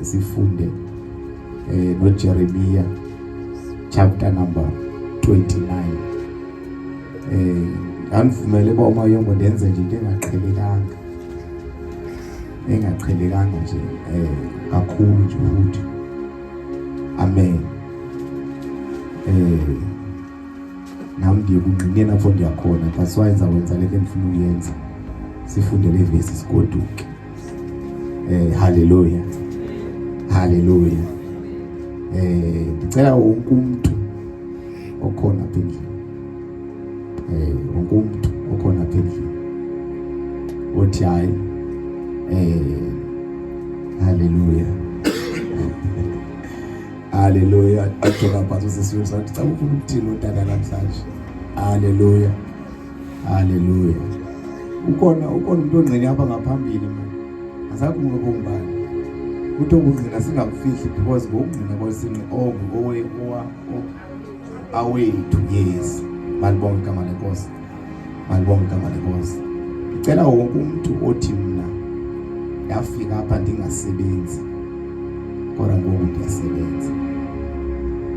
sifunde noJeremiah chapter number 29. Anivumele ba uma yonke ndenze nje into engaqhelekanga nje kakhulu nje futhi. Amen. Nami ngiyekungqinena mfo ndiyakhona but wenza leke ngifuna ukuyenza. Sifunde le verse sigoduke. Hallelujah. Hallelujah. Ngicela wonke umuntu okhona apha endlini. Wonke umuntu okhona apha endlini. Othi hayi hallelujah. Hallelujah. Athoka phansi sesiyo sathi cha ufuna ukuthini udala namhlanje. Hallelujah. Hallelujah. Ukhona umuntu ongcini apha ngaphambili mina. Asakho umuntu ongibani. Ukuthi ukungcina singakufihli because ngokungcina kwesini awethu yes. Malibonke igama lenkosi. Malibonke igama lenkosi. Ngicela wonke umuntu othi mina yafika apha ndingasebenzi. Kodwa ngoku ndiyasebenza.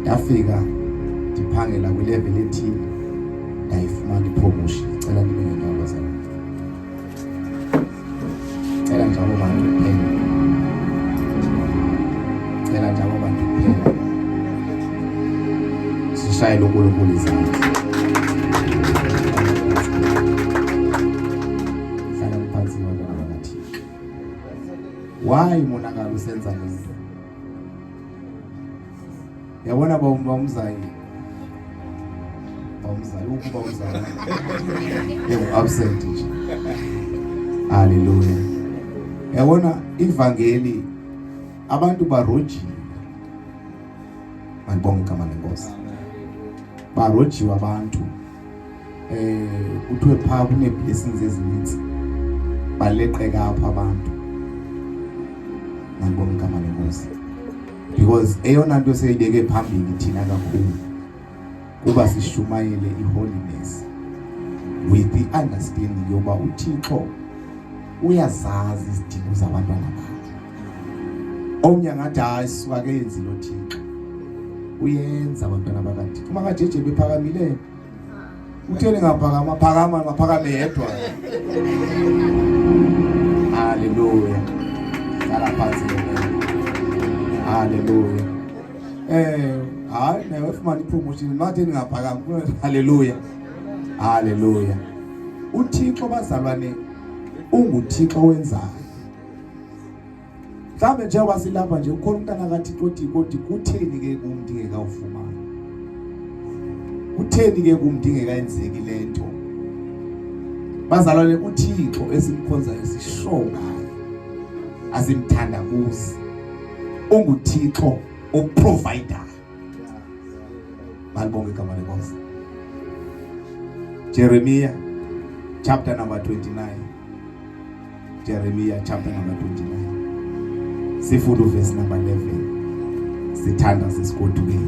Yafika ndiphangela kwilevel ethile. Ndayifumana ipromotion. Ngicela nibe ngendaba zami. Ngicela njalo bantu kuphela. Ngicela njalo bantu kuphela. Sishayele uNkulunkulu izandla. Hlala phansi wabona bathi. Why monakalo usenza lento? Yabona bawumzayi. Ukuba uzayi. Absent nje. Hallelujah. Yabona ivangeli abantu barojile. Malibonke igama lenkosi. Barojiwe abantu. Kuthiwe pha kune blessings ezininzi. Baleqeka apha abantu. Malibonke igama lenkosi. Because eyona nto seyibeke phambili thina kakhulu kuba sishumayele iholiness with the understanding yoba uThixo uyazazi izidingo zabantwana bakhe. Omnye ngathi hayi suka ke yenzi lo Thixo. Uyenza abantwana bakathi. Uma kajeje bephakamile uthele ngaphakama maphakame yedwa. Hallelujah. Sala phansi. Hallelujah. Hayi nawe ufumana ipromotion mathi ningaphakama. Hallelujah. Hallelujah. uThixo bazalwane unguThixo wenzayo. Mhlawumbe nje wasilapha nje ukhona umntana kaThixo othi kutheni ke kumdingeka ufumana. Kutheni ke kumdingeka enzeki lento. Bazalwane uThixo esimkhonza esishongayo. Asimthanda kuzi. UnguThixo oprovider. Malibonke igama lenkosi. Jeremiah chapter number 29. Jeremiah chapter number 29. Sifunda verse number 11. Sithanda sesigoduke.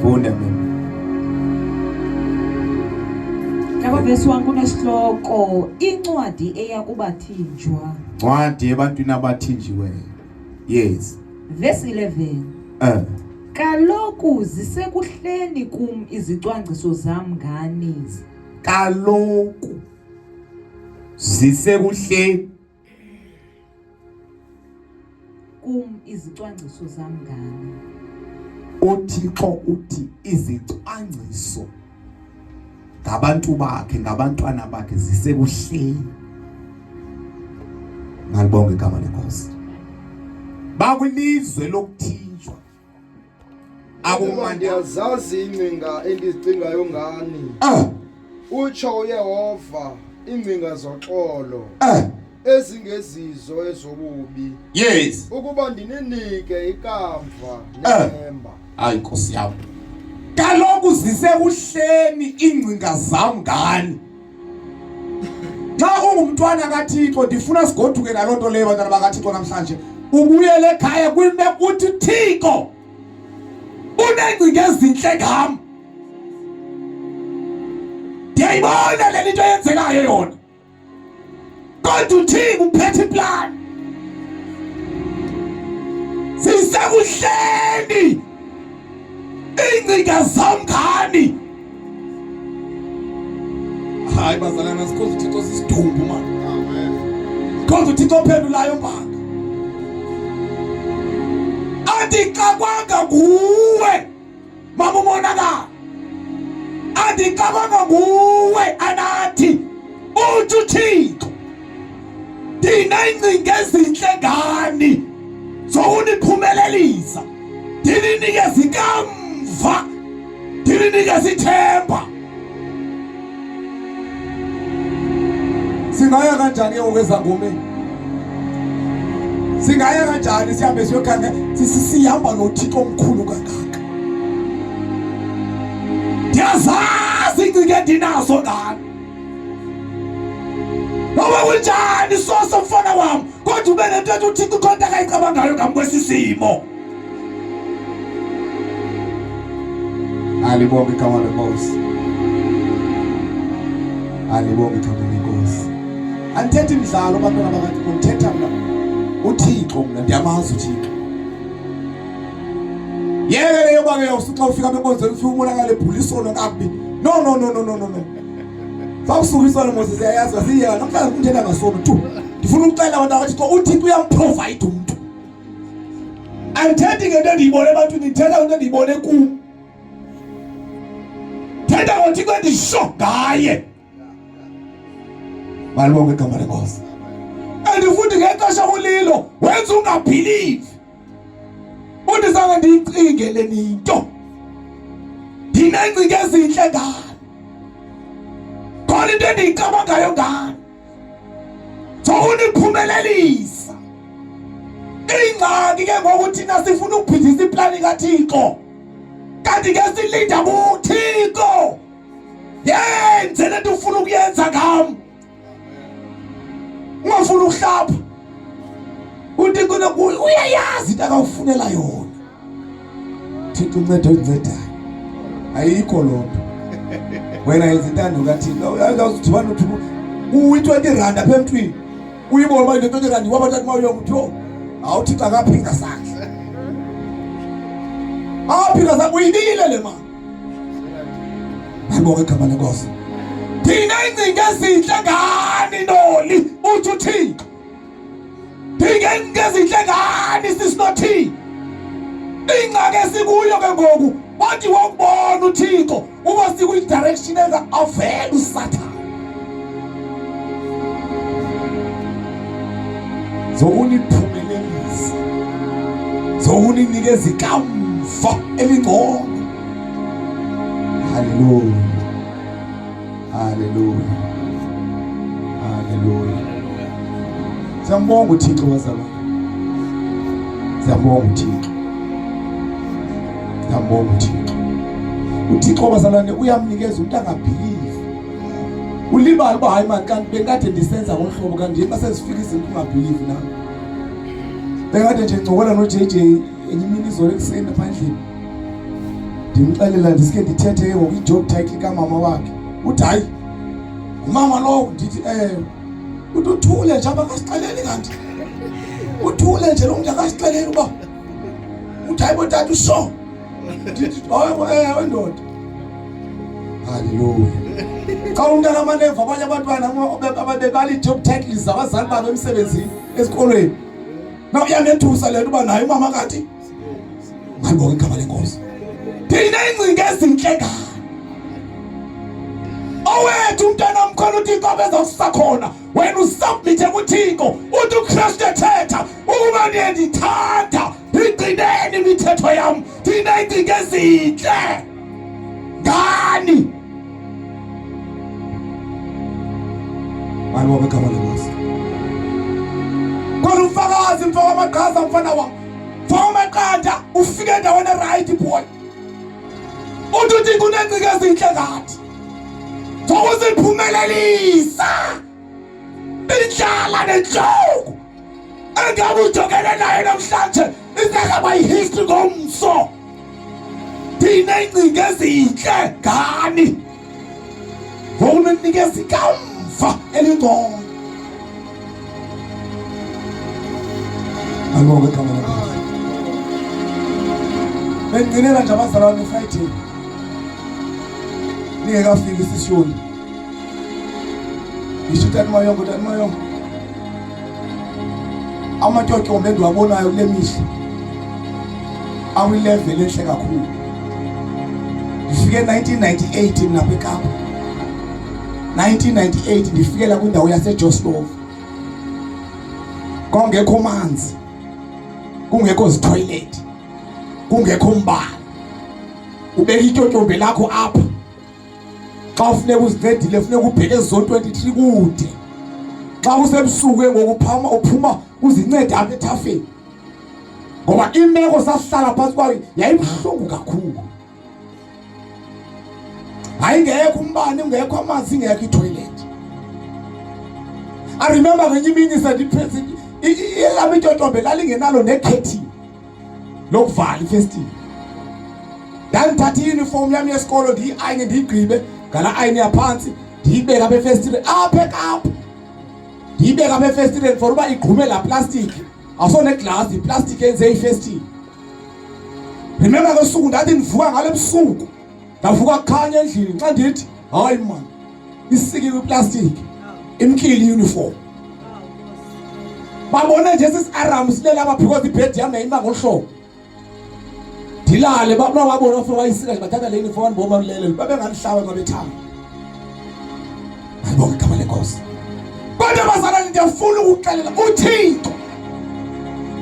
Funda mina. Verse 1 kunesihloko incwadi eya kubathinjwa. Incwadi ebantwini abathinjiweyo. Yes. Verse 11. Kaloku zisekuhleni kum izicwangciso zam ngani. Kaloku zisekuhleni kum izicwangciso zam ngani. uThixo uthi izicwangciso ngabantu bakhe ngabantwana bakhe zisekuhleni. Malibonke igama lenkosi. Bakwilizwe lokuthinjwa. Ndiyazazi ingcinga endizicingayo ngani. Utsho uYehova ingcinga zoxolo. Ezingezizo ezobubi. Yes. Ukuba ndininike ikamva nethemba. Hayi Nkosi yami. Kaloku zisekuhleni ingcinga zam ngani. Xa ungumntwana kaThixo ndifuna sigoduke nalonto leyo bantwana bakaThixo namhlanje. Ubuyele ekhaya kwimbe uthi Thixo unengcinga ezinhle ngami. ndiyayibona le nto yenzekayo yona kodwa uThixo uphethe iplan sisekuhleni ingcinga zamngani hayi bazalana sikhoze uThixo sisidumbu manje sikhoze uThixo ophendulayo mbanga andikakwanga nguwe mama umonakala andikakwanga nguwe anathi uthi uThixo thina ingcinga ezinhle ngani zokuniphumelelisa ndininikeza ikamva ndininikeza ithemba singaya kanjani okweza ngome singaya kanjani sihambe siyokhanga sihamba noThixo omkhulu kangaka ndiyazazi ingcinga endinazo ngani noba kunjani soso mfana wami kodwa ube nento ethi uThixo konke akayicabangayo ngami kwesisimo alibonge igama lenkosi alibonge igama lenkosi andithethi imidlalo bantwana bakathi ngithetha mina uThixo mina ndiyamazi uThixo yeke yoba ke usuxa ufika benkonzweni ufika umonakala ebhulisona kakubi no Fawusuka Moses yayazi wasiya namhlanje kumthela ngasono tu ndifuna ukucela abantu abathi uThixo uyamprovide umuntu andithethi ngento endiyibone ebantwini ndithetha ngento endiyibone kum thetha ngoThixo endisho ngaye balibonke igama lenkosi andifuthi ngexesha ulilo wenza ungabhilivi uthi zange ndiyicinge le nto ndinengcinga ezinhle ngani khona into endiyicabangayo ngani zokuniphumelelisa ingxaki ke ngoku thina sifuna ukuphindisa iplani kaThixo kanti ke silinda kuThixo yenze lento ufuna ukuyenza ngami ungafuna ukuhlapha uThixo uyayazi into akawufunela yona Thixo uncede uncedayo ayikho lonto wena yenza intando kaThixo uyazudibana uthi uyi-20 rand apha emntwini uyibona uba into 20 rand wabathathu mawuyongutho awuThixo akaphinga sakhe aphinga sakhe uyibile le mali ayibonke igama lenkosi thina ingcinga ezinhle ngani Ntoli uthi uThixo thina ingcinga ezinhle ngani sisinothini ingxaki esikuyo ke ngoku wathi wakubona uThixo uba sikwi-direction avele uSathane zokuniphumelelisa zokuninikeza ikamva elingcono haleluya haleluya haleluya siyambonga uThixo bazalwane siyambonga uThixo siyambonga uThixo bazalwane uyamnikeza umuntu angabhilivi ulibala uba hayi manje kanti bengade ndisenza ngohlobo kanti nje basezifika izinto ungabhilivi na bengade nje ngcokola noJJ enye imini izolo ekuseni phandleni ndimxelela ndisike ndithethe ngokujob title kamama wakhe uthi hayi umama lo ndithi uthi uthule nje abakasixeleli kanti uthule nje lo muntu akasixeleli uba uthi hayi botata usho ndithi wendoda haleluya xa umntana amaneva abanye abantwana ababebali job titles zabazali babo emsebenzini esikolweni nawuyanethusa le nto uba naye umama kathi ngayibonga igama lenkosi thina ingcinga ezinhle ngani owethu umntana mkhona uThixo abezakusakhona wena usubmithe kuThixo uthi uKristu ethetha ukuba niyandithanda igcineni imithetho yami thina ingcinga ezinhle ngani ayibonga igama lenkosi kodwa umfakazi mfaka amaqhaza mfana wami faka amaqanda ufike endaweni right boy uthi kunengcinga ezinhle ngathi zokuziphumelelisa indlala nenhloko engabe ujongene naye namhlanje isengaba yihistory ngomso thina ingcinga ezinhle ngani elinikeza ikamva elingcono. Alibonge igama likaNkulunkulu. Bengcinela nje abazalwane eFriday. Ningekafiki isishoni. Ngisho Tati Mayongo. Amatyotyombe endiwabonayo kule mihla awilevel enhle kakhulu. Ndifike 1998 mina eKapa. 1998 ndifikela kwindawo yaseJoslov. Kungekho manzi, kungekho zitoilet, kungekho umbane. Ubeka ityotyombe lakho apha. Xa ufuneka uzincedile ufuneka ubheke ezone 23 kude. Xa usebusuku ngokuphuma uphuma uzincede apha ethafeni. Ngoba imeko sasihlala phansi kwayo yayibuhlungu kakhulu. Ayingekho umbane, ungekho amanzi, ingekho itoilet. I remember ngenye imini sendiphethe elami ityotyombe lalingenalo nekhethi lokuvala ifestile. Ndandithatha i-uniform yami yesikolo ndiyi-ayine ndiyigqibe ngala ayine yaphansi ndiyibeka apha efestileni apha eKapa. Ndiyibeka apha efestileni for uba igqume la plastic. Awusoneglass, iplastic enze ifestile. Remember ke usuku ndathi ndivuka ngale busuku. Ndavuka kukhanya endlini xa ndithi hayi man, isikile iplastic imkile uniform. Babone nje sisiaram silela apha because ibed yami yayima ngohlobo. Dilale babona ufuna wayisika nje bathatha le uniform bomba kulele babenganihlawa ngabethanga. Ayibonga igama leNkosi. Kodwa bazalwane ndiyafuna ukuxelela uThixo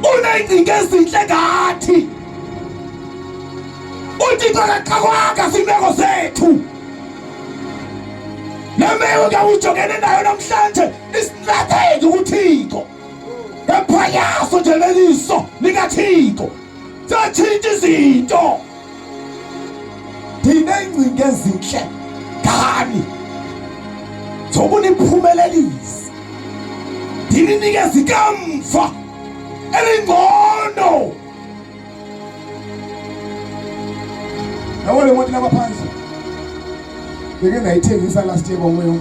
unezinto ezinhle ngathi. uThixo akaxakwanga simeko zethu. Nemeko ke ujongene nayo namhlanje isinatheki uThixo. Ngephanyaso nje leliso likaThixo. Sathinta izinto. Thina ingcinga ezinhle ngani. Zobona iphumelelisa. Thina inikeza ikamva elingcono. Nawole moto labaphansi. Beke ngayithengisa last year kwamoyo.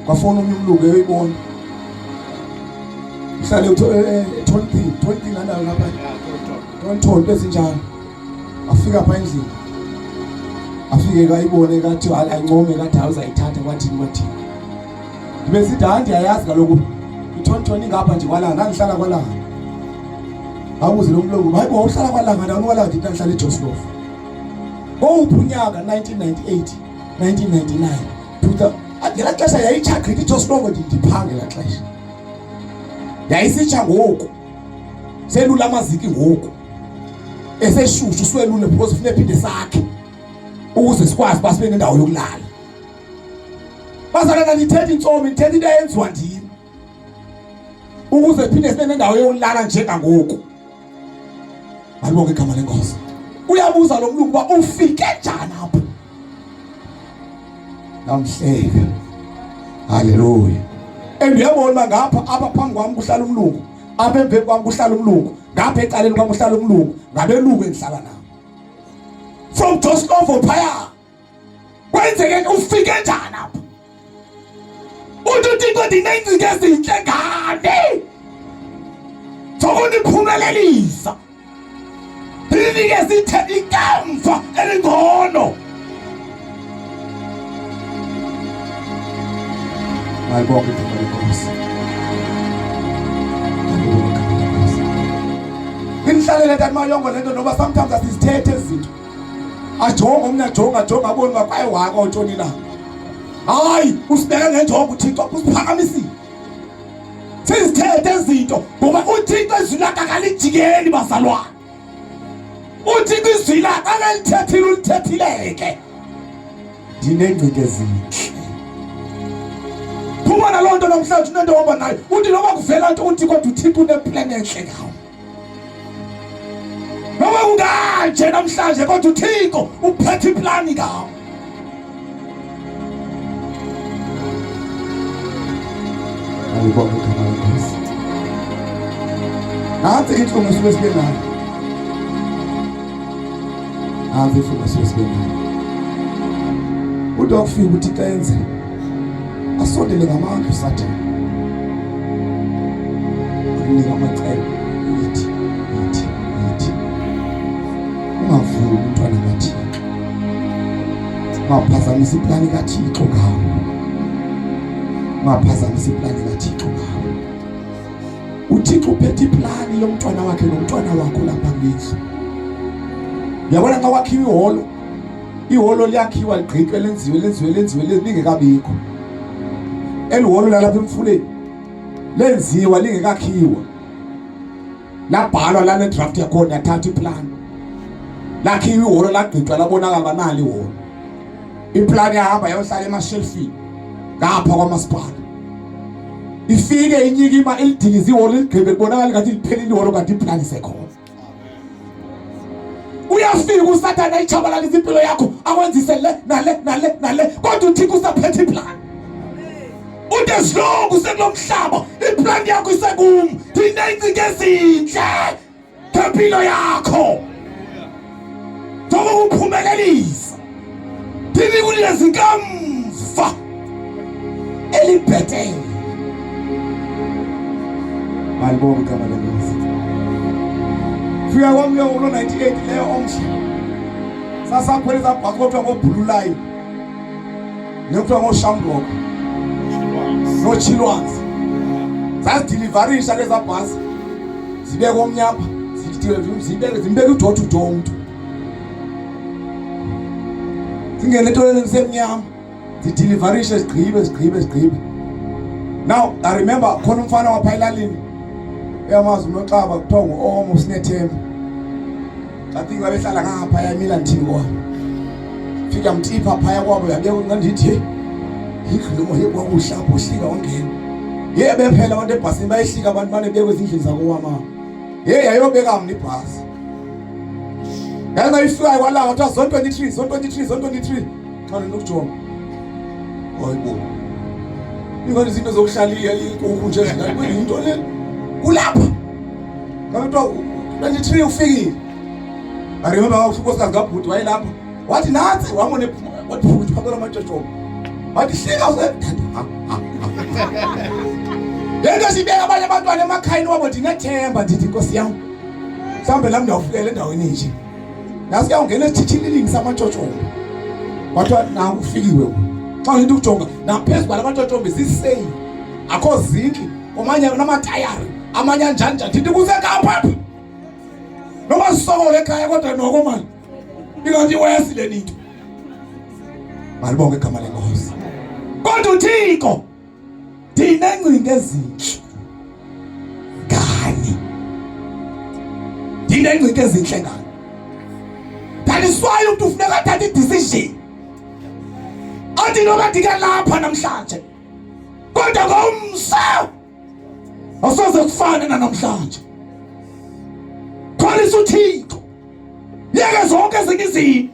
Kwafona umlungu eyibona. Uhlale uthole nganayo lapha. Tonto ezinjalo. Afika pha endlini. Afike kayibone kathi ayincome kathi awuzayithatha kwathini kwathini. Besithi handi ayazi kaloku ithonthoni ngapha nje kwalanga ngihlala kwalanga. Awuze lo mlungu hayibo uhlala kwalanga ndawo kwalanga ndithi ngihlala eJoslov. Unyaka 1998 1999 ngela xesha yayichagqitha iJoslov ndiphanga ngela xesha. Yayisitsha ngoku. Selula amaziki ngoku. Eseshushu swelule because ufune phinde sakhe. Ukuze sikwazi basibe nendawo yokulala. Bazalana nithethe intsomi, nithethe into eyenziwa ndini. Ukuze phinde sibe nendawo yokulala njengangoku. Alibonge igama leNkosi. Uyabuza lo mlungu uba ufike njani apha? Namhleka. Haleluya. Endiyabona ngapha apha phambi kwami kuhlala umlungu. Apha emveni kwami kuhlala umlungu. Ngapha ecaleni kwami kuhlala umlungu. Ngabelungu engihlala nabo. From Joslov phaya. Kwenzeke ufike njani apha? Uthixo dinenzinto ezinhle ngani? Zokuniphumelelisa. Linikeza ikamva elingcono. Ayibonge igama leNkosi. Inhlalele Tati Mayongo lento noba sometimes asizithethe izinto. Ajonga umntu ajonga abone uba kwaye waka utshoni na. Hayi usibeka ngenjongo uThixo usiphakamisile. Sizithethe izinto ngoba uThixo izwi lakhe akalijikeli bazalwane. Uthixo izwi lakhe akalithethile ulithethileke. Dinengcinga ezinhle. Phuma naloo nto namhlanje unento ohamba nayo. Uthi noba kuvela nto uthi kodwa uThixo uneplan enhle ngawo. Noba unganje namhlanje kodwa uThixo uphethe iplani ngawo. Ayibonge igama leNkosi. Nansi inhlungu esuke sibe nayo. Nansi inhlungu esuke sibe nayo. Kodwa kufika ukuthi kenze asondele ngamandla uSathane. Unika amacebo ithi ungavuli umntwana kaThixo. Ungaphazamisa iplani kaThixo ngawo. Ungaphazamisa iplani kaThixo ngawo. uThixo uphethe iplani yomntwana wakhe nomntwana wakho lapha ngithi. Uyabona xa kwakhiwa ihholo liyakhiwa ligqitywe lenziwe lingekabikho. Elihholo lalapha emfuleni lenziwa lingekakhiwa. Labhalwa lana draft yakhona yathatha iplani. Lakhiwa ihholo lagqitywa labonakala banali ihholo. Iplani yahamba yayohlala emashelfini ngapha kwamasipala. Ifike inyikima elidiliza ihholo ligqibe kubonakala ngathi liphelile ihholo kanti iplani sekhona. Uyafika uSathane ayichabalalisa impilo yakho akwenzise le nale kodwa uThixo usaphethe iplani. Uthi as long usekulomhlaba iplani yakho isekum. Thina izinto ezinhle ngempilo yakho. Thoba ukuphumelelisa. Thina kunikeza inkamva elibhethe. Malibonga igama lenkosi. Fika kwami ulo 98 leyo omhle. Sasakhweleza bhasi kodwa ngobhululayo. Nekuthiwa ngoShamrock. NoChilwanzi. Sasideliverisha leza bhasi. Zibeke omnyapha, zimbeke udoor to door umuntu. Singene etoleni lisemnyama. Zideliverisha sigqibe. Now I remember khona umfana wapha elalini. Uyamazi uNoxaba kuthiwa nguOmo Sinethemba. Ngathi ngabehlala ngapha yamila nthini kwami. Fika mtipha phaya kwabo yabeka ngithi ikhulumo yekwakuhlapho uhlika ongena. Yebe phela abantu ebhasini bayihlika abantu banebekwe ezindlini zakoWama. Yayobeka mina ibhasi. Yanga ifika kwalawa kuthiwa zone 23. Xa ninokujonga. Hayibo. Ingani izinto zokuhlaliya inkunje ezingani into le. Ulapha. Ngabe 23 ufikile. I remember how unkosikazi kaBhuti wayelapha. Wathi nathi wamone wathi Bhuti phakela amatshotsho. Wathi hlika usedada. Yena sibeka abanye abantwana emakhayeni wabo ndinethemba ndithi Nkosi yami. Mhlambe la ndawufikela endaweni nje. Nasi kuyangena esithithilini samatshotsho. Wathi na ufikiwe. Xa into ukujonga naphezulu lamatshotshombe zisey. Akho zinki, omanye namatayari, amanye njani ndithi kusekapha. Noma sisokole ekhaya kodwa noko manje. Ingathi wesile ninto. Malibonke igama lenkosi. Kodwa uThixo dinengcinga ezinhle. Ngani? Dinengcinga ezinhle ngani? Taliswayo umuntu ufuneka athathe i-decision. Athi noma ndika lapha namhlanje. Kodwa ngomsa. Asoze kufane namhlanje. Khona uThixo. Yeke zonke izinto.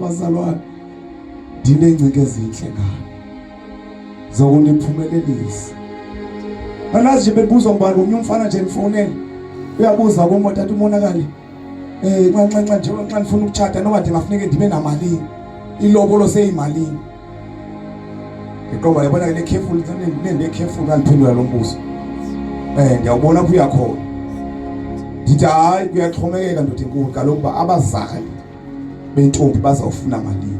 Bazalwane. Dinengcinga ezinhle ngani? Zokuniphumelelisa. Anazi nje bebuza ngubani umfana nje nifonela. Uyabuza komoto athi umonakali. Ncancanca nje xa nifuna ukuchata noma ndingafuneke ndibe namalini. Ilobolo seyimalini. Ngiqomba yabona le careful nende careful ngaliphendula lo mbuzo. Ngiyabona kuya khona. Ndithi hayi kuyaxhomekeka ndothi enkulu kaloku ba abazali bentombi bazawufuna malini.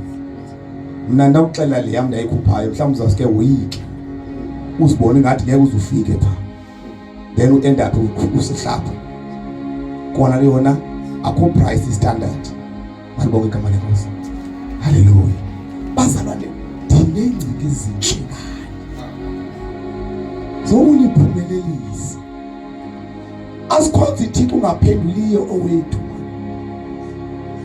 Mina ndakuxela le yami ndayikhuphayo mhlawumbe uzasike uyike. Uzibone ngathi ngeke uzufike pha. Then u end up usihlapha. Kona leyona akho price standard. Malibonke igama lenkosi. Hallelujah. Bazalwane dinengcinga ezinhle ngani. Zokuniphumelelisa. Asikhonza iThixo ungaphenduliyo owethu.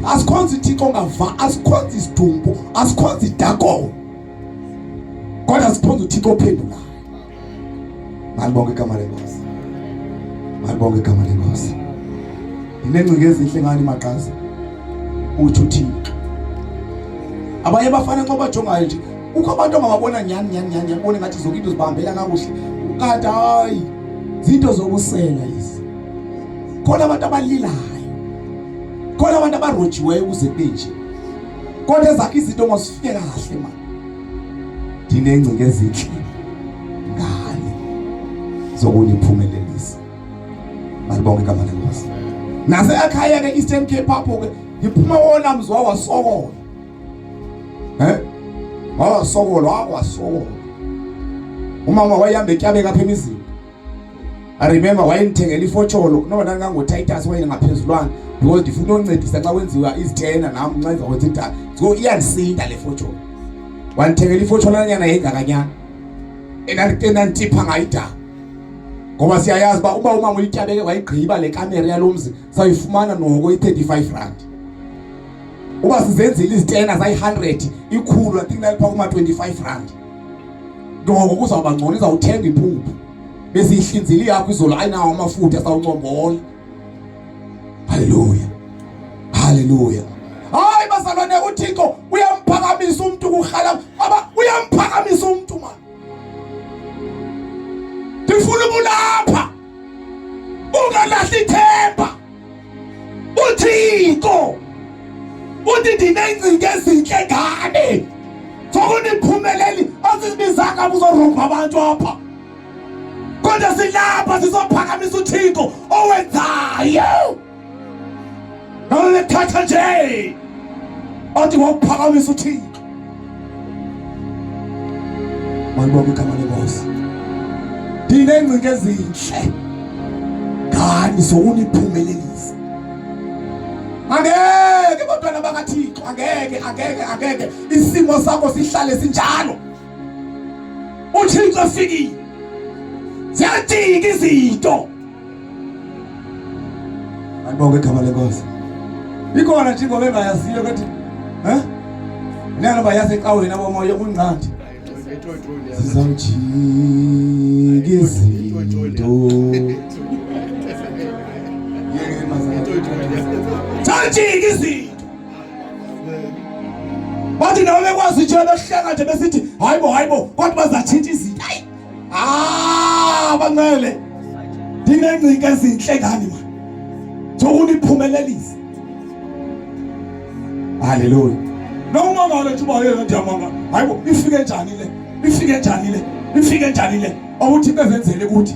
Asikhonza iThixo ongava, asikhonza isidumbu, asikhonza idakho. Kodwa asikhonza uThixo ophendulayo. Malibonke igama lenkosi. Malibonke igama lenkosi. Dinengcinga ezinhle ngani maqhaza. Uthi uThixo. Abanye bafana ngoba jongayo nje ukho abantu ababona nyani ubone ngathi zonke into zibambela kakuhle kanti hayi zinto zokusela lezi. Khona abantu abalilayo, khona abantu abarojiweyo ukuze benje. kodwa ezakhe izinto masifike kahle manje. Dinengcinga ezinhle ngale zokuniphumelelisa. Malibonke igama lenkosi. Nase ekhaya ke Eastern Cape apho ke ngiphuma wona mzwa wasokola. Wasokola akwasokola. Umama wayihamba etyabeka apha emizini. I remember wayengithengela ifotsholo noma nangango Titus wayengaphezulwana because ndifuna uncedisa xa kwenziwa izithena nami ncenza ukuthi idala. So iyansinda le fotsholo. Wanithengela ifotsholo lanyana yengakanyana. Enantipha ngayidala. Ngoba siyayazi ba uba umama uyityabeke wayigqiba le kamera yalomzi sayifumana noko i35 rand. Uba sizenzile izithena zayi100 ikhulu I think lapha kuma 25 rand. Ngoko kuzawuba ngcono izawuthenga impuphu. Bese ihlinzile yakho izolo ayinawo amafutha sawuncombola. Hallelujah. Hallelujah. Hayi bazalwane uThixo uyamphakamisa umuntu kuhala baba uyamphakamisa umuntu man. Ndifuna ubulapha. Ungalahli ithemba. uThixo uthi dinengcinga ezinhle ngane. Sokuniphumeleli asibizanga buzorumba abantu apha. Kodwa silapha sizophakamisa uThixo owenzayo. Nolekhatha nje. Athi ngokuphakamisa uThixo. Malibonke igama lenkosi. Dinengcinga ezinhle ngani sokuniphumelelisa. Angeke bantwana bakaThixo, angeke isimo sakho sihlale sinjalo. uThixo efikile. Ziyadinga izinto. Malibonke igama lenkosi. Ikhona nje ngoba engayaziyo ukuthi nalo bayase eqaweni abomoya kunqandi. Sizamjika izinto. Sajika izinto. Bathi nawe bekwazi nje behlanga nje besithi hayibo kodwa bazathinta izinto. Bangcwele. Dinengcinga ezinhle ngani man. Sokuniphumelelisa. Hallelujah. Noma ngalo nje uba yena ndiyamanga. Hayibo ifike njani le? Ifike njani le? Awuthi bezenzele ekuthi.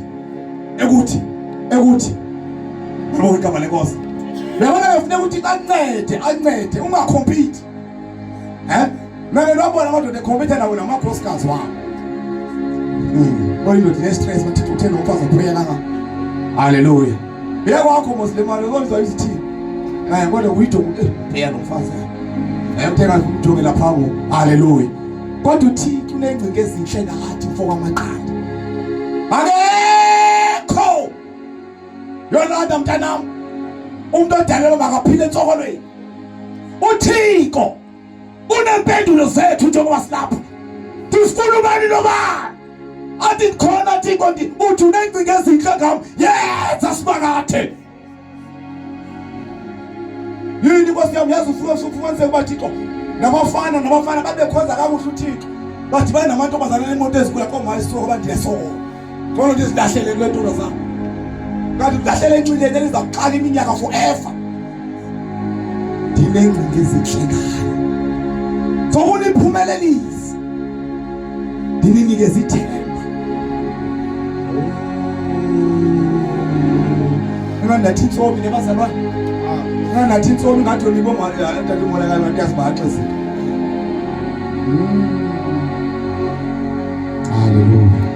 Ngibonga igama lenkosi. Uyabona ufuna ukuthi ancede ungacompete. Manje lobona amadoda ecompete nawo nama crosscars wabo. Oyinto distress bathi uthena umfazi upheka kanga. Hallelujah. Bekwakho Muslim uzozwa izithini. Kodwa uyitho phela nomfazi. Ayamtheka umjonge lapha ngo. Hallelujah. Kodwa uThixo unengcinga ezinhle ngathi mfoko amaqanda. Akekho. Yolanda mntanami. Umuntu odalelwe makaphile entsokolweni. uThixo unempendulo zethu njengoba silapha. Sifuna ubani nobani. Athi khona Thixo uthi unengcinga ezinhle ngami. Yenza sibakathe. Yini Nkosi yami yazi ufumanise ukuba Thixo nabafana babekhonza kakuhle uThixo. Bathi bayinamantombazana nemoto ezikula komayisoko bandiyesoko. Ngolo nje silahlele kwentolo zami. Kanti silahlele encileni elizaqala iminyaka forever. Dinengcinga ezinhle ngani. Sokuniphumelelisa. Dinikeze ithemba. Ngathi insomi nebazalwane. Ngathi insomi ngathi liboma ndalimola kana ndiyasibaxisa. Hallelujah.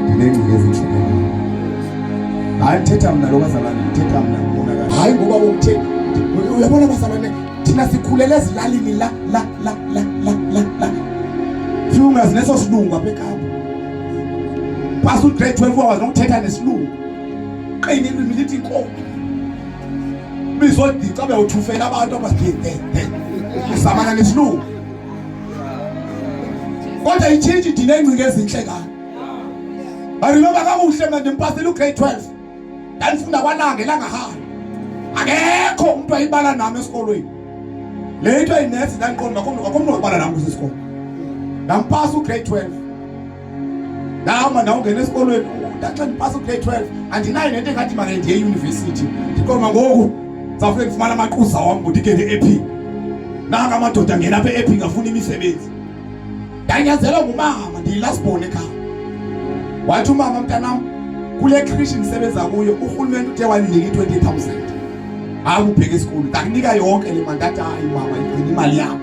Dinengcinga ezinhle ngani. Hayi thetha mina lo bazalwane, thetha mina ngibona. Hayi ngoba ukuthe uyabona bazalwane thina sikhulele ezilalini la. Fungas neso silungu apha eKapa. Pasu grade 12 hours nokuthetha nesilungu. Qine ilimi lithi inkomo. Bizodica bewuthufela abantu abasiphethe. Usamana nesilungu. Kodwa ichange dinengcinga ezinhle ngani. Ayiloma kakuhle manje mpasela ugrade 12. Ndifunda kwaLanga elangahamba. Akekho umuntu ayibala nami esikolweni. Le into ayinesi ndanqonda akomntu obala nami kusesikole. Ndampasa ugrade 12. Nama ndawungena esikolweni ndaxa ndipasa ugrade 12 andinayo nento engathi manje ndiye university. Ndiqoma ngoku Sawufike kufumana amaqhuza wami ukuthi ngene epi. Naka amadoda ngena apha epi ngafuna imisebenzi. Ndanyanzelwa ngumama ndiyilast born ekhaya. Wathi umama mntanami kule Christian sebenza kuyo urhulumente uthe waninika 20,000. Akubheka esikhulu ndakunika yonke le mandata hayi mama igcina imali yakho.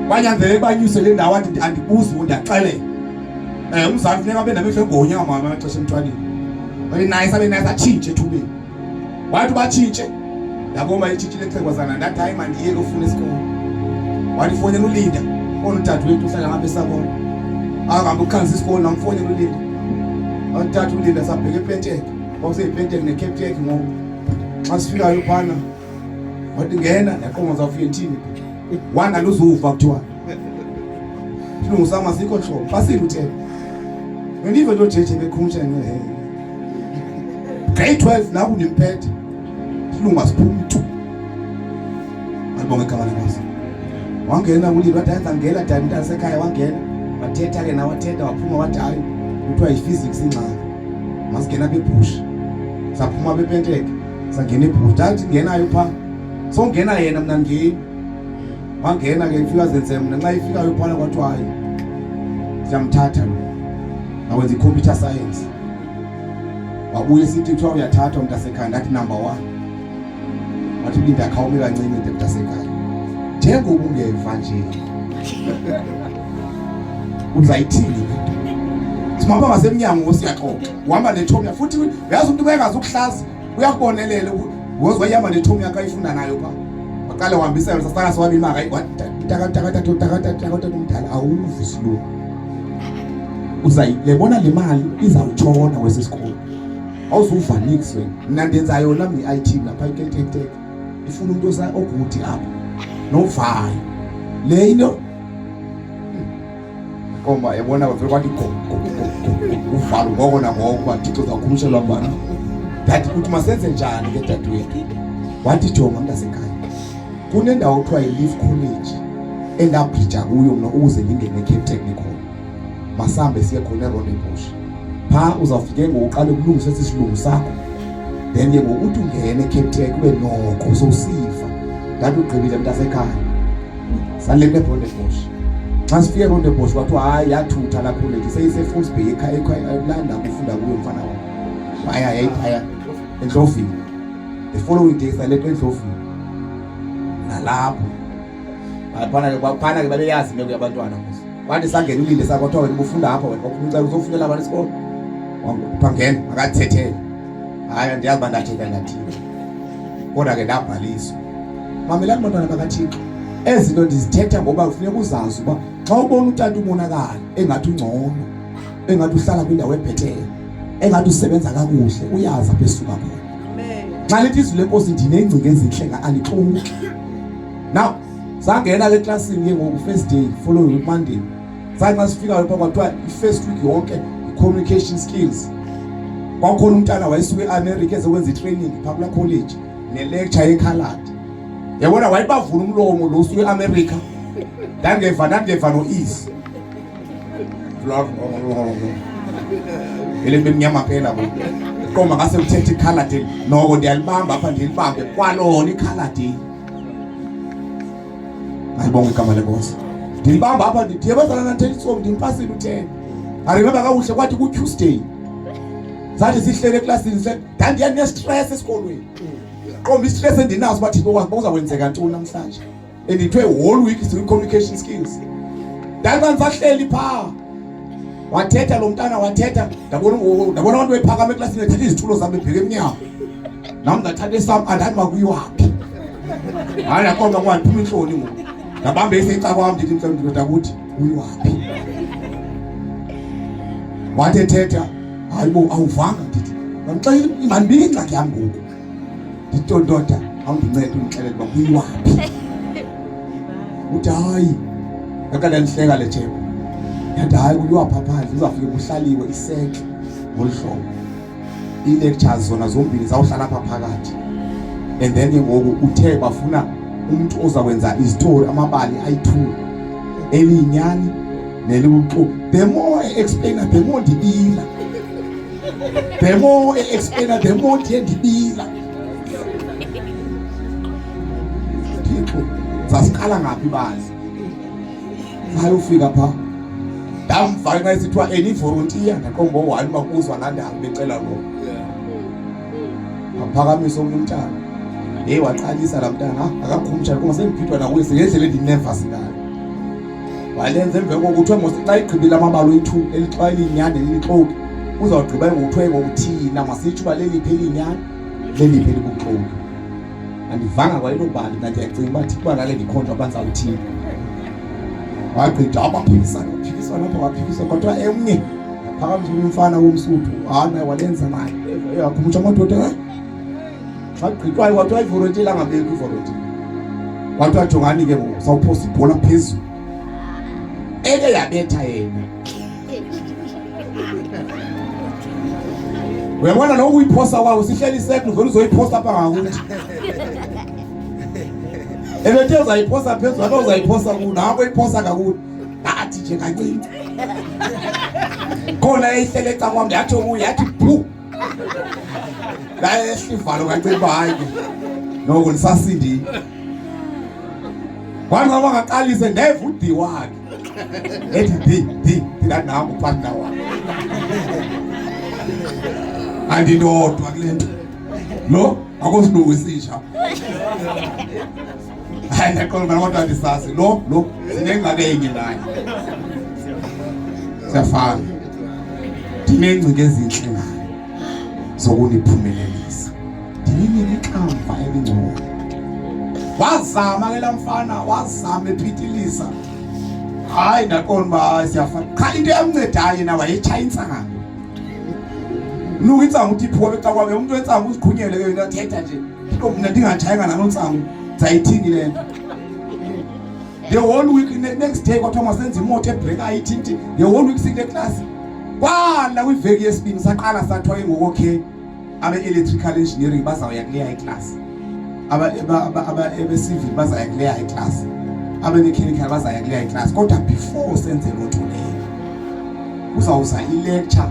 Kwanyanzeleka banyuse le ndawo athi andibuzi undaxelela. Umzali kufuneka abe namehlo engonya mama amaxesha emntwaneni. Abe nice atshintshe thubeni. Wathi batshintshe yaboma itshitshile exhekwazana ndathi hayi mandiyeke ufuna isikolo. Wathi fonela uLinda khona udadewethu uhlala ngapha eSabona. Akambe ukhanisa isikolo namfonela uLinda. Awuthatha uLinda sabheka ePenteke. Kwakuseyipenteke neCape Tech ngoku. Xa sifikayo phana wathi ngena yaqoma zawufika entini. Wanga luzuva kuthiwa. Silungu sama sikho hlobo. Fasile uthela. Ngive lo jeje bekhumsha ngehe. Grade 12 la unimphethe. Silungu asiphumi tu. Alibonge igama lenkosi. Wangena kulilo wathi ayenza ngela dani mntasekhaya wangena. Wathetha ke nawathetha waphuma wathi hayi kuthiwa yi-physics incane. Masingena bebush. Saphuma bePenteke. Sangena ebush. Dathi ngenayo pha. So ngena yena mina ngini. Wangena ke ifika zenze mina nxa ifika yophana kwathiwa hayi. Siyamthatha lo. Awenza i-computer science. Wabuye sithi kuthiwa uyathathwa mntasekhaya ndathi number 1. Wathi Linda akhawume kancane mntasekhaya. Njengoba ungeva nje. Uzayithini? Simaba ngasemnyango ngosiyaxoxa. Uhamba neThomi futhi uyazi umuntu uyengazi ukuhlaza. Uyakubonelela uzwe yama neThomi yakhe ayifunda nayo pha. Waqala uhambisa yona sasana siwabi imaka takata umdala awuvi silungu. Uzayibona le mali izawutshona kwesisikolo. Awuzuva nix wena. Mina ndenza yona mi-IT lapha eTech. Ifuna umuntu okuthi apha. Novayo. Le into Koma yabona bafika kwathi uvalo ngokona ngokuba Thixo zakhumshelwa bana. Dathi uthi masenze njani ke dadewethu? Wathi jonga mntasekhaya. Kunendawo kuthiwa yi-Leaf College endabhrija kuyo mina ukuze ngingene eCape Technical. Masambe siye khona eRondebosch. Pha uzawufike ngokuqala ukulungisa isilungu sakho. Then ke ngokuthi ungene eCape Tech ube nokho sowusifa. Dathi ugqibile mntasekhaya. Salele eRondebosch. Xa sifike eRondebosch kwathiwa hayi yathutha la college seyise-False Bay ekhaya ekulanda kufunda kuyo mfana wakho. Haya yayiphaya eNdlovini. The following day salele eNdlovini. Nalapho baphana ke babeyazi imeko yabantwana mos. Kwathi sangena uLinde sakwathiwa wena ubufunda apha wena ucela uzofundela abantu isikolo. Phangena akathethele. Hayi ndiyazi bandathetha ngathini. Kodwa ke ndabhaliswa. Mamelani bantwana bakaThixo. Ezinto ndizithetha ngoba kufuneka uzazi uba xa ubona utata ubonakala engathi ungcono, engathi uhlala kwindawo ebhetele, engathi usebenza kakuhle, uyazi apha esuka khona. Xa lithi izwi lenkosi ndinengcinga ezinhle alixoki. Now sangena ke classini ke ngoku first day following Monday. Xa sifika lapha kwathiwa i-first week yonke i-communication skills. Kwakhona umntana wayesuke eAmerica ezokwenza i-training phakula college ne-lecture yeColord. Yabona wayibavula umlomo lo usuke eAmerica. Ndangeva no-ease. Ele bemnyama phela bo. Qoma ngase uthethe iColord noko ndiyalibamba apha ndilibambe kwalona iColord. Ayibonge igama lenkosi. Ndilibamba apha ndiyabazana nantethiso ndimpasile u10. Aremember kakuhle kwathi ku-Tuesday. Zathi sihlele eklasini ndandiya stress esikolweni. Qomba istress endinazo bathi uzawenzeka ntoni namhlanje. Endithwe whole week is communication skills. Ndanga ngisahleli pha. Wathetha lo mntana wathetha ndabona abantu bephakama eklasini ethatha izitulo zabo ebheke emnyango. Nami ndathatha esam andathi makuyiwaphi. Hayi yaqonga kwaphuma inhloni ngoku. Ngabambe isica kwami ndithi mhlawumbe ndoda ukuthi uyiwaphi. Wathetha hayibo awuvanga ndithi. Ngixela imani ingxaki yami ngoku. Ndithi ndoda awundincede ungixelele uba uyiwaphi. Uthi hayi yakala nihleka le chebo. Yathi hayi uyiwapha phandle uzafika uhlaliwe isenke ngolhlobo. I-lectures zona zombili zawuhlala apha phakathi. And then ngoku uthe bafuna umuntu ozakwenza istory amabali ayi2 elinyani nelibuxu. The more I explain the more ndibila. The more I explain the more ndibila. Thixo sasiqala ngaphi bazi hayi ufika pha ndamva xa isithiwa any volunteer ndaqomba o1 bakuzwa laa ndaba becela lo waphakamisa omnye umntana waqalisa laa mntana akakhumtshana kuma sendiphithwa nakuye ngendlela endinervous ngayo walenza emveni kokuthiwe mos xa igqibile amabalo ethu elixwaye linyani lelixoki uzawugqiba ngokuthiwe ngokuthina masitsho uba leliphi elinyani leliphi elibuxoki andivanga kwalelo bali mna ndiyacinga uba Thixo nale ndikhonjwa banzawuthini wagqitha abaphikisana apha waphikiswa kodwa emnye phakathi umfana womsuthu naye walenza naye wakhumutsha amadoda wagqithwayo wathiwa ivolontiya langabekho ivolontiya wathiwa jongani ke ngoku sawuphosa ibhola phezulu eke yabetha yena uyabona lo uyiphosa kwawo sihleli isekulu vele uzoyiphosa apha ngakuthi ebethe uzayiphosa phezulu apha uzayiphosa kuyo nako iphosa kakuthi nathi nje kancinci khona eyihlele eca kwam yathi kuye yathi bhu la ehlivalo kancinci uba hayi ke noko ndisasindile wanga bangaqalise ndeva uDi wakhe ethi di ngathi nangu partner wakhe andinodwa kule nto lo akosilungu esitsha hayi ndaqonda kodwa ndisasi lo sinengxaki enye naye siyafana ndinengcinga ezintle ngayo zokuniphumelelisa ndinini ikamva elingcono wazama ke laa mfana wazama ephithilisa hayi ndaqonda uba siyafana qha into yamncedayo na wayetshaya intsango nuku intsango uthi iphuka beca kwabe umuntu wentsango uziqhunyele ke yena thetha nje mna ndingatshayanga nalo ntsango ndizayithini le nto the whole week next day kwathiwa masenze imoto ebreak ayithinti the whole week sikule class kwala kwiveki yesibini saqala sathiwa ke ngoku okay abe-electrical engineering bazawuya kuleya iclass abe-civil bazaya kuleya iclass abe-mechanical bazaya kuleya iclass kodwa before senze loo nto leyo uzawuza ilecture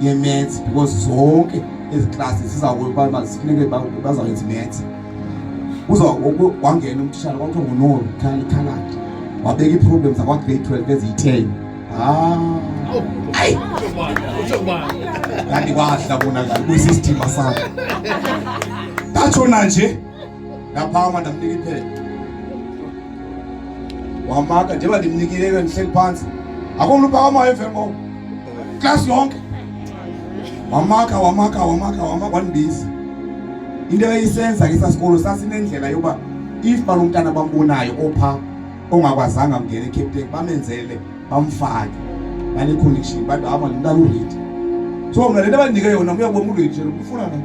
ye-maths because zonke ezi classes zifuneke bazawuyenza i-maths wangena umtishana kwathiwa nguNoru Khaladi wabeka ii-problems zakwa-grade 12 eziyi-10 hayi kanti kwahla bona kwisisithimba sakho ndatshona nje ndaphama ndamnika iphela wamaka njengoba ndimnikile ke ndihleli phantsi akho mntu uphakamayo emveni koko klasi yonke wamaka wandibiza into eyisenza ke sasikolo sasinendlela yoba if balo mntana bambonayo opha ongakwazanga mngene eCaptain bamenzele bamfake bale connection bathi hamba nomntana uready so mna lento bandike yona uyabona uready nje ufuna na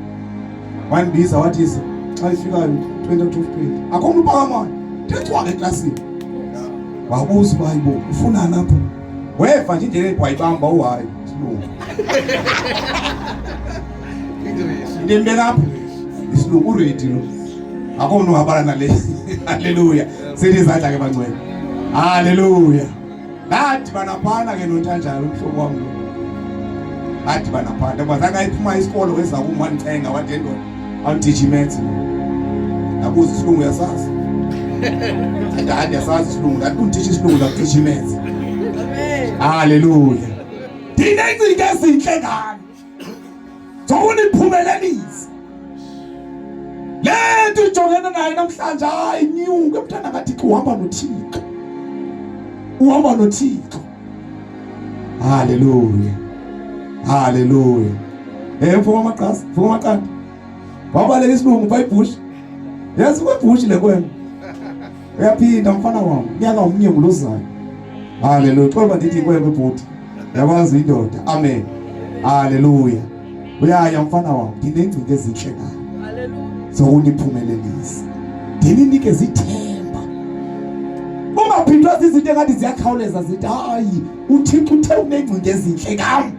wandibiza wathi xa ifikayo 20 to 20 akho umuntu phakamayo thethwa eklasini wabuza uba hayibo ufunani apha weva nje indlela ebhayibamba uhayi silungu into lapho isilungu uready lo akho umuntu ongabala nale haleluya sithi izandla ke bangcwele haleluya nathi banaphana ke noNthanjalo umhlobo wami athi banaphana kwazange ayiphuma isikolo kweza kumancenga wathi endoda awuteach maths nabuza isilungu yasazi ndadi yasazi isilungu ndathi unteach isilungu ndakuteach maths haleluya dinencinto ezinhle ngani zokuniphumelelisa lento ijongene nayo namhlanje hayi nyuke mntana ngathi uhamba noThixo haleluya haleluya mfoko amaqasa mfoko amaqanda wabaleka isilungu bayibhushi yazi kwebhushi lekwena uyaphinda mfana wami nyaka umnye ngulozayo haleluya xoba ndithi kwembe bhuti yakwazi indoda amen haleluya uyaya mfana wami ndinengcinto ezinhle ngayo haleluya zokuniphumelelisa ndininike zithemba ungaphindwa izinto engathi ziyakhawuleza zithi hayi uThixo uthe unengcinto ezinhle ngami